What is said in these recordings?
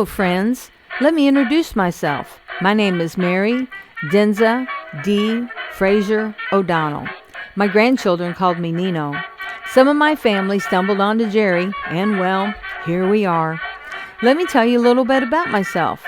Hello, friends. Let me introduce myself. My name is Mary Denza D. Fraser O'Donnell. My grandchildren called me Neno. Some of my family stumbled onto Jerry, and well, here we are. Let me tell you a little bit about myself.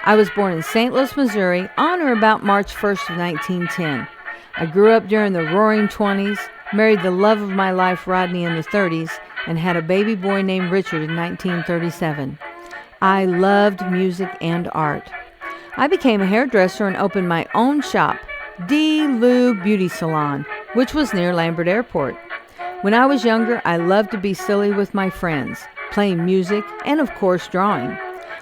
I was born in St. Louis, Missouri on or about March 1st of 1910. I grew up during the roaring 20s, married the love of my life, Rodney, in the 30s, and had a baby boy named Richard in 1937. I loved music and art. I became a hairdresser and opened my own shop, D. Lou Beauty Salon, which was near Lambert Airport. When I was younger, I loved to be silly with my friends, playing music, and of course drawing.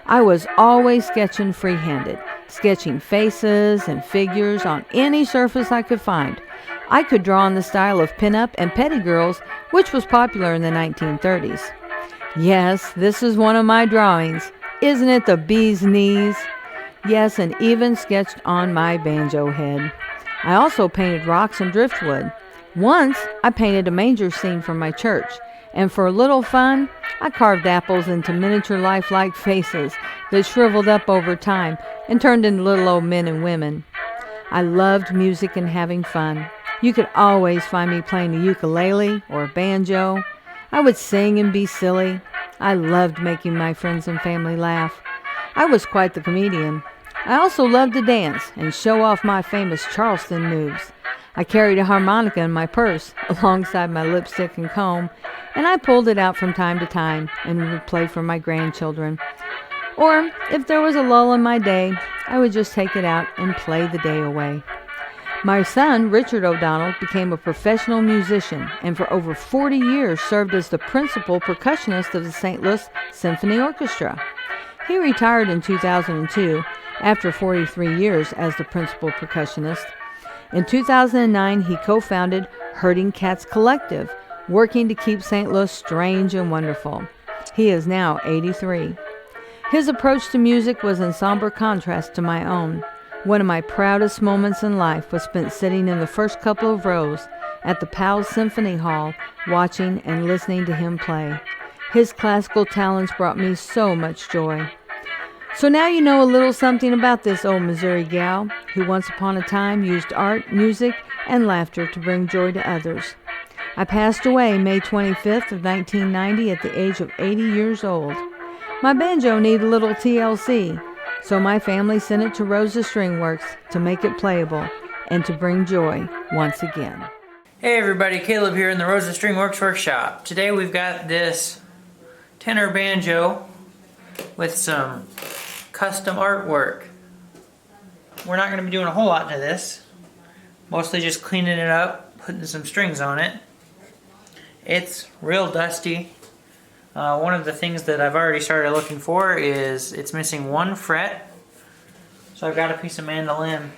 I was always sketching freehanded, sketching faces and figures on any surface I could find. I could draw in the style of pinup and petty girls, which was popular in the 1930s. Yes, this is one of my drawings. Isn't it the bee's knees? Yes, and even sketched on my banjo head. I also painted rocks and driftwood. Once, I painted a manger scene from my church, and for a little fun, I carved apples into miniature lifelike faces that shriveled up over time and turned into little old men and women. I loved music and having fun. You could always find me playing the ukulele or a banjo. I would sing and be silly. I loved making my friends and family laugh. I was quite the comedian. I also loved to dance and show off my famous Charleston moves. I carried a harmonica in my purse alongside my lipstick and comb, and I pulled it out from time to time and would play for my grandchildren. Or, if there was a lull in my day, I would just take it out and play the day away. My son, Richard O'Donnell, became a professional musician and for over 40 years served as the principal percussionist of the St. Louis Symphony Orchestra. He retired in 2002 after 43 years as the principal percussionist. In 2009, he co-founded Herding Cats Collective, working to keep St. Louis strange and wonderful. He is now 83. His approach to music was in somber contrast to my own. One of my proudest moments in life was spent sitting in the first couple of rows at the Powell Symphony Hall, watching and listening to him play. His classical talents brought me so much joy. So now you know a little something about this old Missouri gal who once upon a time used art, music, and laughter to bring joy to others. I passed away May 25th of 1990 at the age of 80 years old. My banjo needed a little TLC, so my family sent it to Rosa Stringworks to make it playable and to bring joy once again. Hey everybody, Caleb here in the Rosa Stringworks workshop. Today we've got this tenor banjo with some custom artwork. We're not going to be doing a whole lot to this. Mostly just cleaning it up, putting some strings on it. It's real dusty. One of the things that I've already started looking for is it's missing one fret. So I've got a piece of mandolin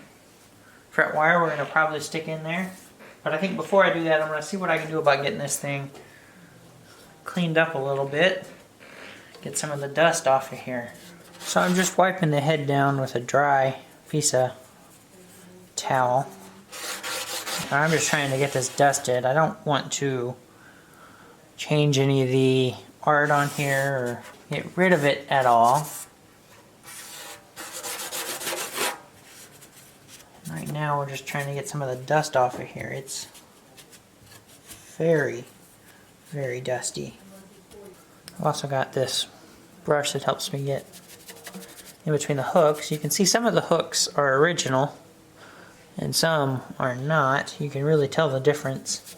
fret wire we're going to probably stick in there. But I think before I do that, I'm going to see what I can do about getting this thing cleaned up a little bit. Get some of the dust off of here. So I'm just wiping the head down with a dry piece of towel. I'm just trying to get this dusted. I don't want to change any of the art on here or get rid of it at all. Right now we're just trying to get some of the dust off of here. It's very, very dusty. I've also got this brush that helps me get in between the hooks. You can see some of the hooks are original and some are not. You can really tell the difference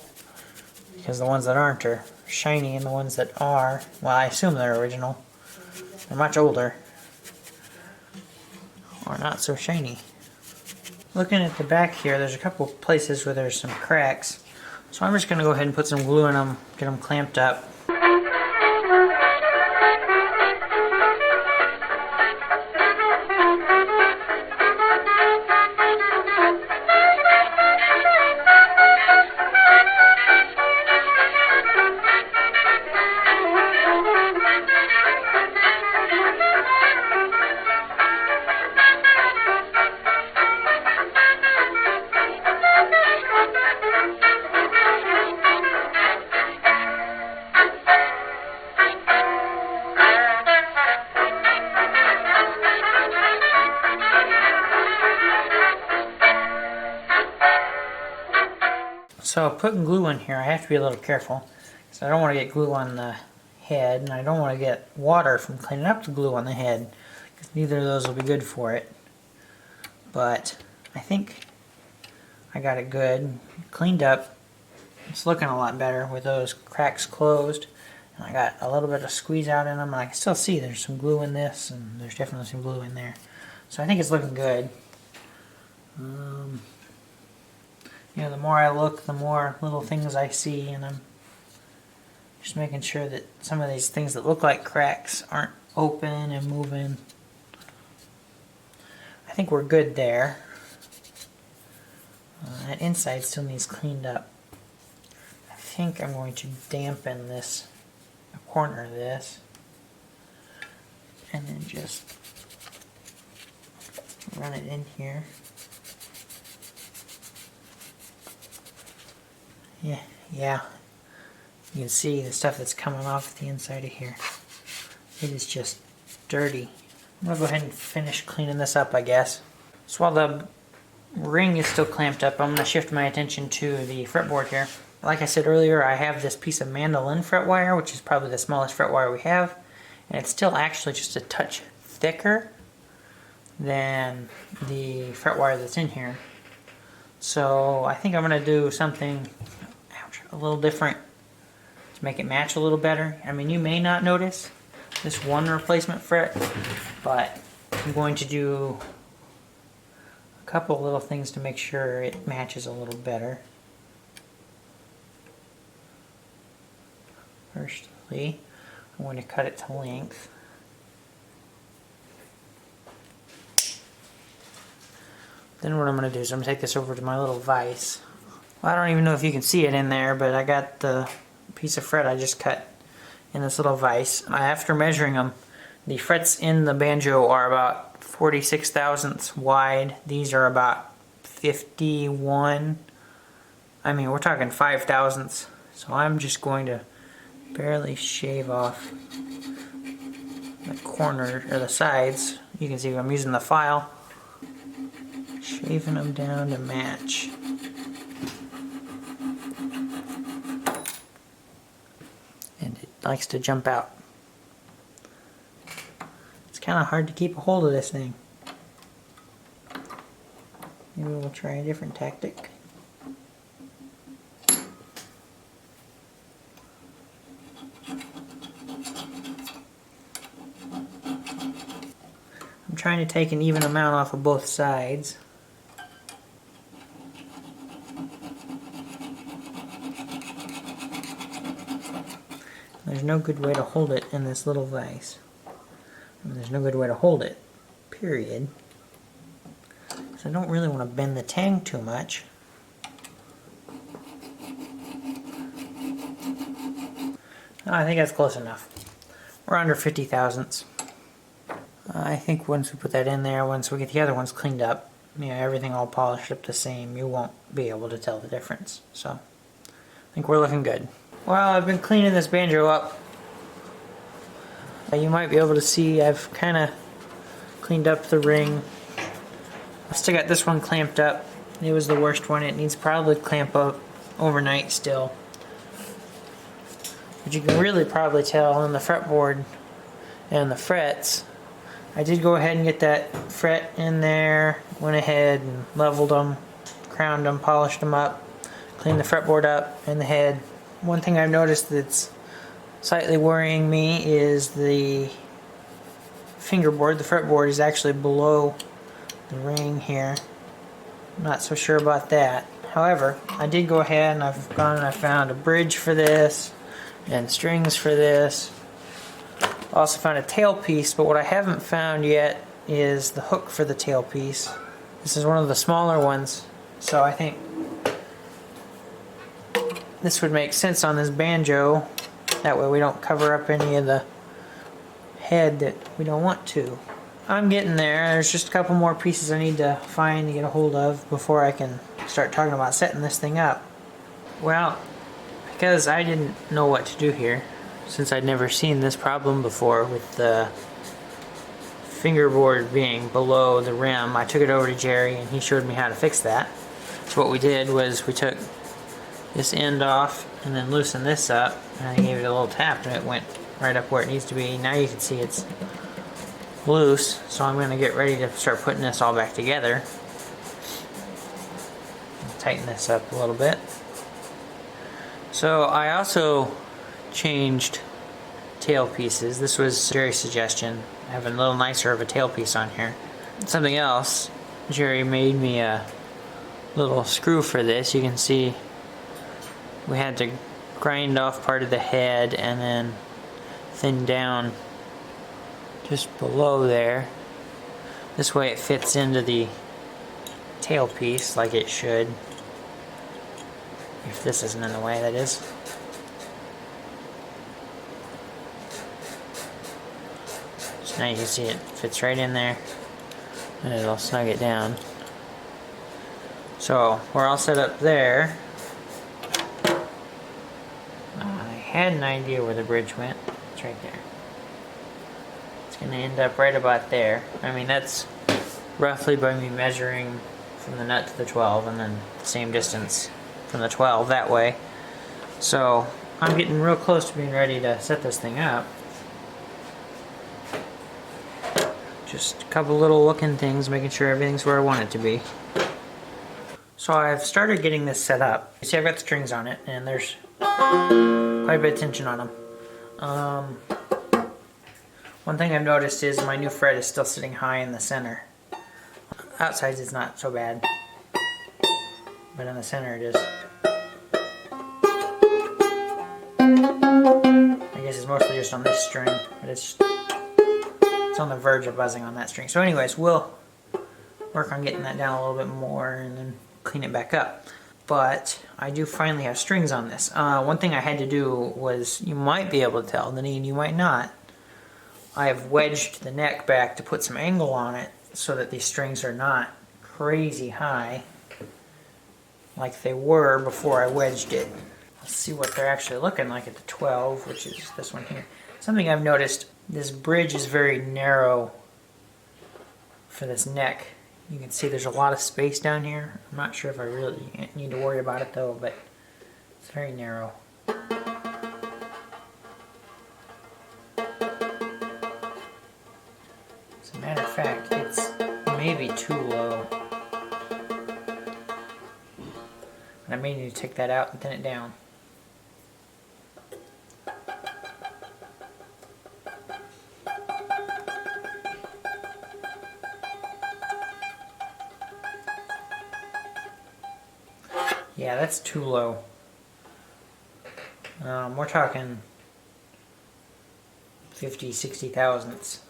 because the ones that aren't are shiny and the ones that are, well, I assume they're original. They're much older or not so shiny. Looking at the back here, there's a couple of places where there's some cracks. So I'm just going to go ahead and put some glue in them, get them clamped up. So putting glue in here, I have to be a little careful because I don't want to get glue on the head, and I don't want to get water from cleaning up the glue on the head, because neither of those will be good for it. But I think I got it good, cleaned up. It's looking a lot better with those cracks closed, and I got a little bit of squeeze out in them, and I can still see there's some glue in this, and there's definitely some glue in there. So I think it's looking good. You know, the more I look, the more little things I see, and I'm just making sure that some of these things that look like cracks aren't open and moving. I think we're good there. That inside still needs cleaned up. I think I'm going to dampen this, a corner of this, and then just run it in here. Yeah. You can see the stuff that's coming off the inside of here. It is just dirty. I'm going to go ahead and finish cleaning this up, I guess. So while the ring is still clamped up, I'm going to shift my attention to the fretboard here. Like I said earlier, I have this piece of mandolin fret wire, which is probably the smallest fret wire we have. And it's still actually just a touch thicker than the fret wire that's in here. So I think I'm going to do something a little different to make it match a little better. I mean, you may not notice this one replacement fret, but I'm going to do a couple little things to make sure it matches a little better. Firstly, I'm going to cut it to length. Then what I'm going to do is I'm going to take this over to my little vise. Well, I don't even know if you can see it in there, but I got the piece of fret I just cut in this little vise. After measuring them, the frets in the banjo are about 46 thousandths wide. These are about 51. I mean, we're talking 5 thousandths. So I'm just going to barely shave off the corner or the sides. You can see I'm using the file, shaving them down to match. And it likes to jump out. It's kind of hard to keep a hold of this thing. Maybe we'll try a different tactic. I'm trying to take an even amount off of both sides. There's no good way to hold it in this little vise. I mean, there's no good way to hold it, period. So I don't really want to bend the tang too much. Oh, I think that's close enough. We're under 50 thousandths. I think once we put that in there, once we get the other ones cleaned up, you know, everything all polished up the same, you won't be able to tell the difference. So I think we're looking good. Well, I've been cleaning this banjo up. You might be able to see I've kind of cleaned up the ring. I still got this one clamped up. It was the worst one. It needs probably clamp up overnight still. But you can really probably tell on the fretboard and the frets. I did go ahead and get that fret in there, went ahead and leveled them, crowned them, polished them up, cleaned the fretboard up and the head. One thing I've noticed that's slightly worrying me is the fingerboard. The fretboard is actually below the ring here. I'm not so sure about that. However, I did go ahead and I've gone and I found a bridge for this and strings for this. I also found a tailpiece, but what I haven't found yet is the hook for the tailpiece. This is one of the smaller ones, so I think this would make sense on this banjo. That way we don't cover up any of the head that we don't want to. I'm getting there. There's just a couple more pieces I need to find to get a hold of before I can start talking about setting this thing up. Well, because I didn't know what to do here, since I'd never seen this problem before with the fingerboard being below the rim, I took it over to Jerry and he showed me how to fix that. So what we did was we took this end off and then loosen this up. And I gave it a little tap and it went right up where it needs to be. Now you can see it's loose, so I'm going to get ready to start putting this all back together. Tighten this up a little bit. So I also changed tail pieces. This was Jerry's suggestion, having a little nicer of a tail piece on here. Something else, Jerry made me a little screw for this. You can see we had to grind off part of the head and then thin down just below there. This way it fits into the tail piece like it should. If this isn't in the way, that is. So now you can see it fits right in there and it'll snug it down. So we're all set up there. I had an idea where the bridge went. It's right there. It's going to end up right about there. I mean, that's roughly by me measuring from the nut to the 12 and then the same distance from the 12 that way. So I'm getting real close to being ready to set this thing up. Just a couple little looking things, making sure everything's where I want it to be. So I've started getting this set up. You see I've got the strings on it and there's quite a bit of tension on them. One thing I've noticed is my new fret is still sitting high in the center. Outside it's not so bad, but in the center it is. I guess it's mostly just on this string, but it's on the verge of buzzing on that string. So anyways, we'll work on getting that down a little bit more and then clean it back up. But I do finally have strings on this. One thing I had to do was, you might be able to tell, and you might not, I have wedged the neck back to put some angle on it so that these strings are not crazy high like they were before I wedged it. Let's see what they're actually looking like at the 12, which is this one here. Something I've noticed, this bridge is very narrow for this neck. You can see there's a lot of space down here. I'm not sure if I really need to worry about it though, but it's very narrow. As a matter of fact, it's maybe too low. And I may need to take that out and thin it down. Yeah, that's too low. We're talking 50, 60 thousandths.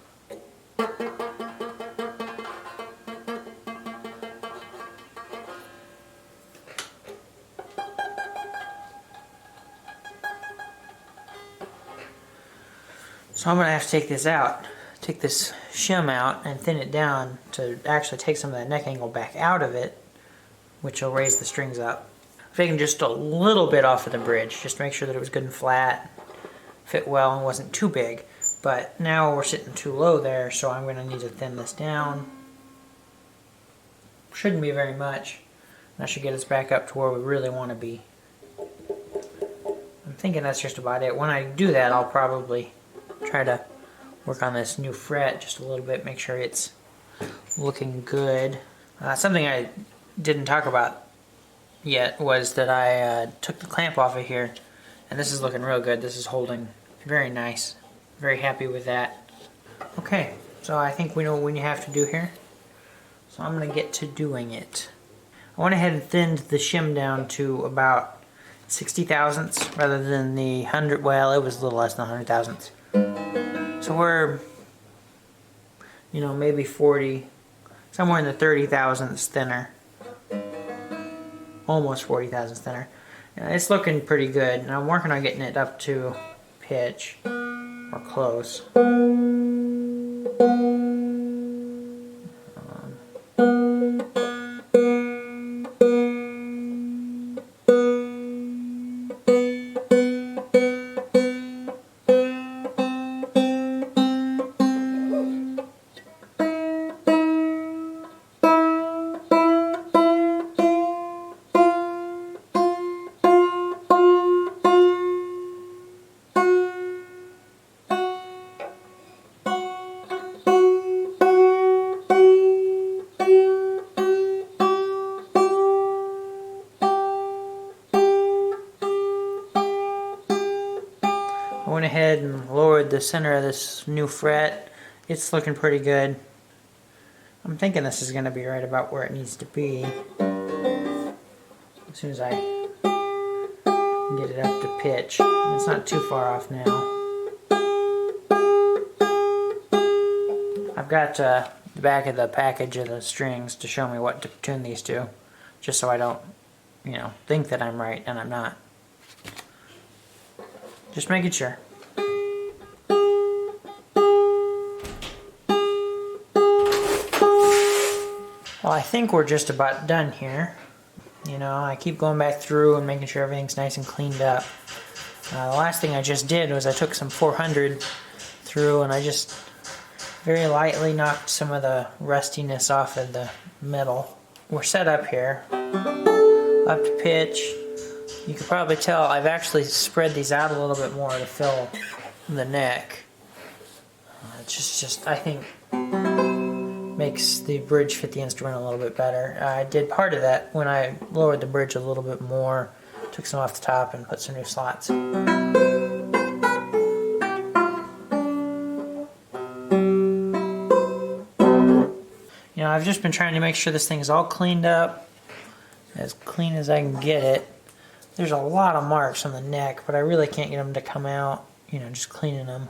So I'm going to have to take this out, take this shim out and thin it down to actually take some of that neck angle back out of it, which will raise the strings up. I've taken just a little bit off of the bridge, just to make sure that it was good and flat, fit well and wasn't too big. But now we're sitting too low there, so I'm going to need to thin this down. Shouldn't be very much. That should get us back up to where we really want to be. I'm thinking that's just about it. When I do that, I'll probably try to work on this new fret just a little bit, make sure it's looking good. Something I didn't talk about yet was that I took the clamp off of here, and this is looking real good. This is holding very nice. Very happy with that. Okay, so I think we know what we have to do here. So I'm going to get to doing it. I went ahead and thinned the shim down to about 60 thousandths rather than the 100, well, it was a little less than 100 thousandths. So we're, you know, maybe 40, somewhere in the 30 thousandths thinner. Almost 40 thousandths thinner. And it's looking pretty good, and I'm working on getting it up to pitch, or close. toward the center of this new fret. It's looking pretty good. I'm thinking this is going to be right about where it needs to be. As soon as I get it up to pitch. It's not too far off now. I've got the back of the package of the strings to show me what to tune these to, just so I don't, you know, think that I'm right and I'm not. Just making sure. Well, I think we're just about done here. You know, I keep going back through and making sure everything's nice and cleaned up. The last thing I just did was I took some 400 through and I just very lightly knocked some of the rustiness off of the metal. We're set up here, up to pitch. You can probably tell I've actually spread these out a little bit more to fill the neck. It's just I think makes the bridge fit the instrument a little bit better. I did part of that when I lowered the bridge a little bit more, took some off the top and put some new slots. You know, I've just been trying to make sure this thing is all cleaned up, as clean as I can get it. There's a lot of marks on the neck, but I really can't get them to come out, you know, just cleaning them.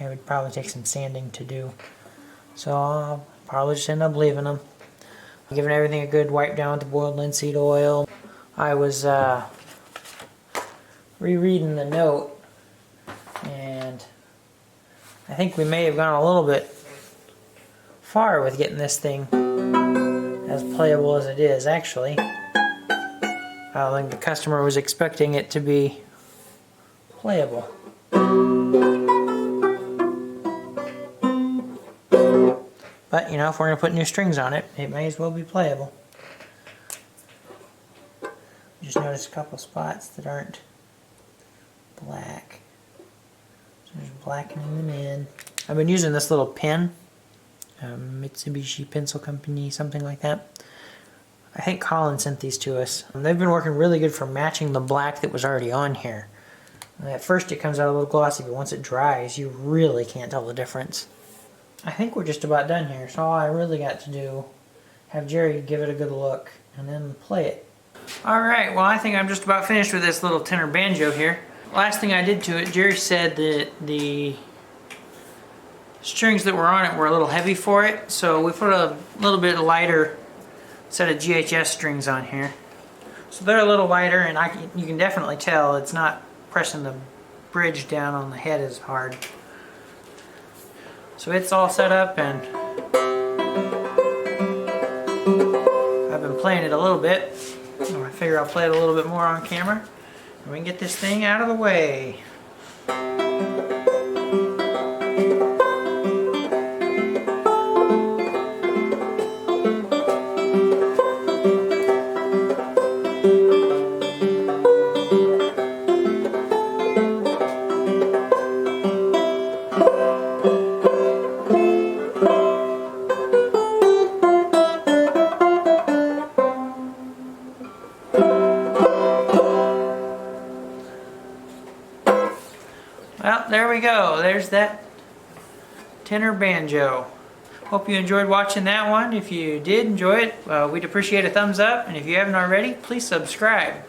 It would probably take some sanding to do. So I'll probably just end up leaving them. Giving everything a good wipe down with the boiled linseed oil. I was rereading the note, and I think we may have gone a little bit far with getting this thing as playable as it is, actually. I don't think the customer was expecting it to be playable. But, you know, if we're going to put new strings on it, it may as well be playable. Just notice a couple spots that aren't black. So there's blackening them in. I've been using this little pen. Mitsubishi Pencil Company, something like that. I think Colin sent these to us. They've been working really good for matching the black that was already on here. At first it comes out a little glossy, but once it dries, you really can't tell the difference. I think we're just about done here, so all I really got to do, have Jerry give it a good look, and then play it. Alright, well I think I'm just about finished with this little tenor banjo here. Last thing I did to it, Jerry said that the strings that were on it were a little heavy for it, so we put a little bit lighter set of GHS strings on here. So they're a little lighter, and you can definitely tell it's not pressing the bridge down on the head as hard. So it's all set up, and I've been playing it a little bit. I figure I'll play it a little bit more on camera, and we can get this thing out of the way. Well, there we go. There's that tenor banjo. Hope you enjoyed watching that one. If you did enjoy it, we'd appreciate a thumbs up. And if you haven't already, please subscribe.